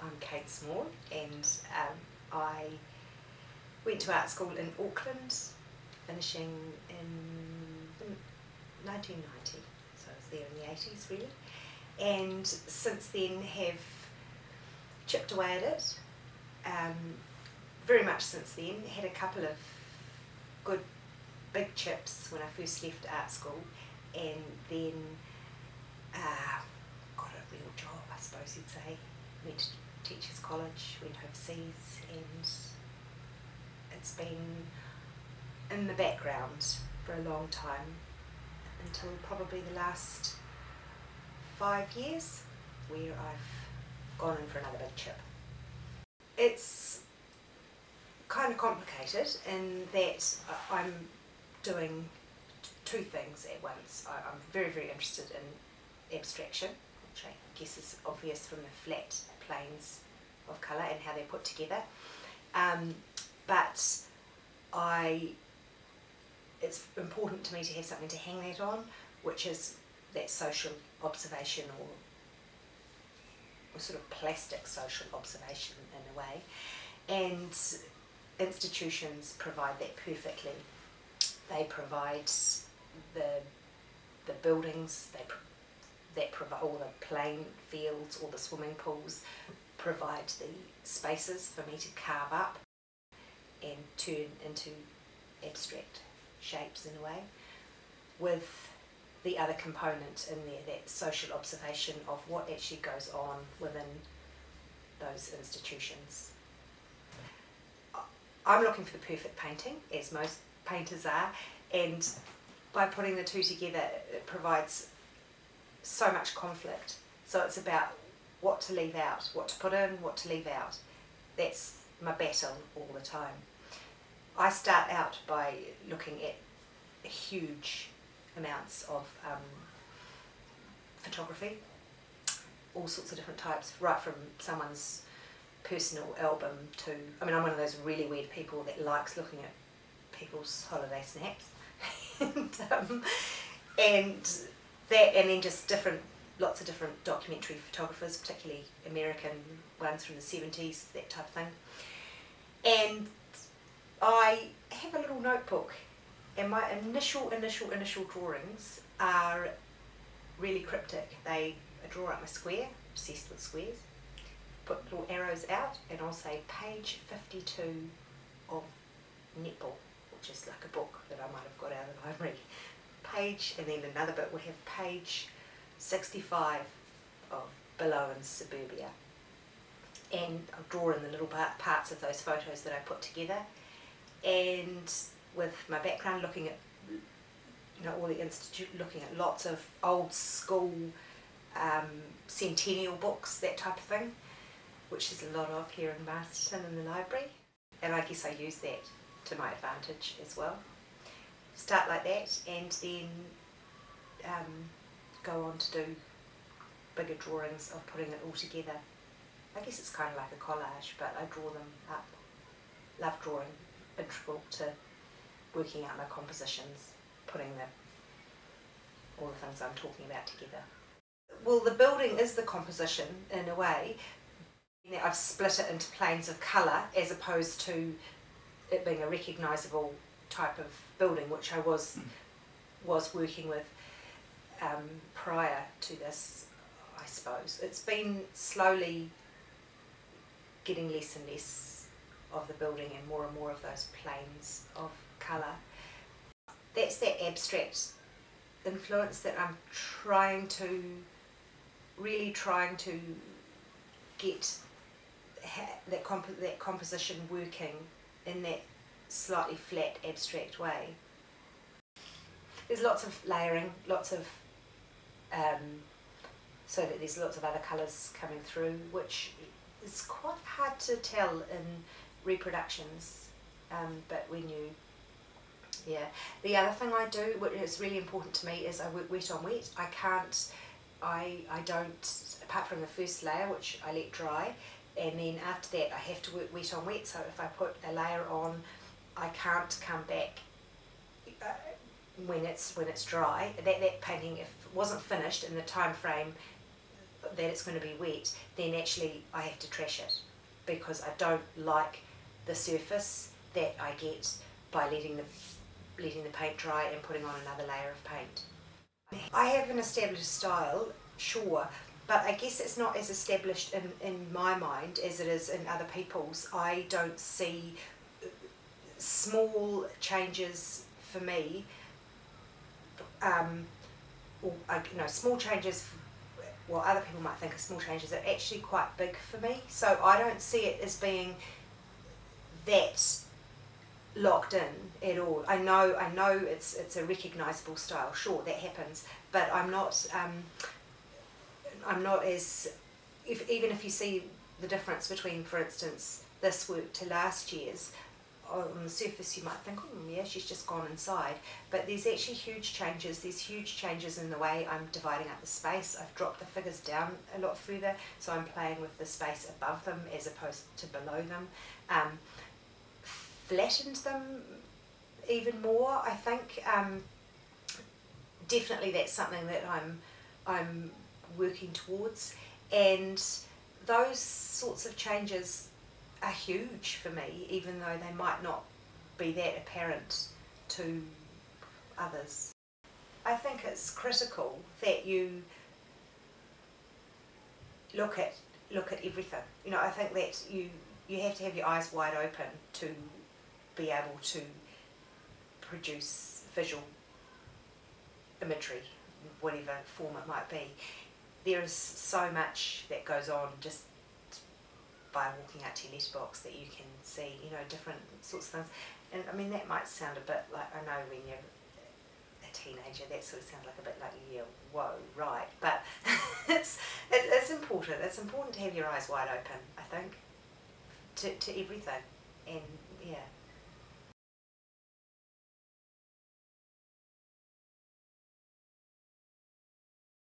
I'm Kate Small, and I went to art school in Auckland, finishing in 1990, so I was there in the 80s really, and since then have chipped away at it, very much since then. Had a couple of good big chips when I first left art school, and then got a real job, I suppose you'd say. Went to Teachers College, went overseas, and it's been in the background for a long time, until probably the last 5 years, where I've gone in for another big chip. It's kind of complicated in that I'm doing two things at once. I'm very, very interested in abstraction, which I guess is obvious from the flat planes of colour and how they're put together. But it's important to me to have something to hang that on, which is that social observation, or sort of plastic social observation in a way. And institutions provide that perfectly. They provide the buildings, that provide all the playing fields, all the swimming pools, provide the spaces for me to carve up and turn into abstract shapes in a way, with the other component in there, that social observation of what actually goes on within those institutions. I'm looking for the perfect painting, as most painters are, and by putting the two together it provides so much conflict. So it's about what to leave out, what to put in, what to leave out. That's my battle all the time. I start out by looking at huge amounts of photography, all sorts of different types, right from someone's personal album to, I mean, I'm one of those really weird people that likes looking at people's holiday snaps, and then just lots of different documentary photographers, particularly American ones from the 70s, that type of thing. And I have a little notebook, and my initial drawings are really cryptic. I draw up my square, obsessed with squares, put little arrows out, and I'll say page 52 of Netball, which is like a book that I might have got out of the library. Page, and then another bit will have page 65 of Below in Suburbia. And I'll draw in the little parts of those photos that I put together, and with my background looking at, all the institute, looking at lots of old school centennial books, that type of thing, which there's a lot of here in Masterton in the library, and I guess I use that to my advantage as well. Start like that, and then go on to do bigger drawings of putting it all together. I guess it's kind of like a collage, but I draw them up. Love drawing, integral to working out my compositions, putting all the things I'm talking about together. Well, the building is the composition in a way. I've split it into planes of colour, as opposed to it being a recognisable type of building, which I was working with prior to this, I suppose. It's been slowly getting less and less of the building and more of those planes of colour. That's that abstract influence that I'm really trying to get that composition working in that slightly flat, abstract way. There's lots of layering, lots of so that there's lots of other colours coming through, which is quite hard to tell in reproductions, but when you, The other thing I do, which is really important to me, is I work wet on wet. I don't, apart from the first layer, which I let dry, and then after that I have to work wet on wet, so if I put a layer on, I can't come back when it's dry. That painting, if it wasn't finished in the time frame that it's going to be wet, then actually I have to trash it because I don't like the surface that I get by letting the paint dry and putting on another layer of paint. I have an established style, sure, but I guess it's not as established in my mind as it is in other people's. I don't see small changes for me, small changes, what other people might think are small changes, are actually quite big for me. So I don't see it as being that locked in at all. I know it's a recognisable style. Sure, that happens, but I'm not as, even if you see the difference between, for instance, this work to last year's. On the surface you might think, oh yeah, she's just gone inside, but there's actually huge changes. There's huge changes in the way I'm dividing up the space. I've dropped the figures down a lot further, so I'm playing with the space above them as opposed to below them. Flattened them even more, I think. Definitely that's something that I'm working towards, and those sorts of changes are huge for me, even though they might not be that apparent to others. I think it's critical that you look at everything. I think that you have to have your eyes wide open to be able to produce visual imagery, whatever form it might be. There is so much that goes on just by walking out to your letterbox that you can see, different sorts of things. And I mean, that might sound a bit like, I know when you're a teenager, that sort of sounds like a bit like, yeah, whoa, right. But it's important. It's important to have your eyes wide open, I think, to everything. And yeah.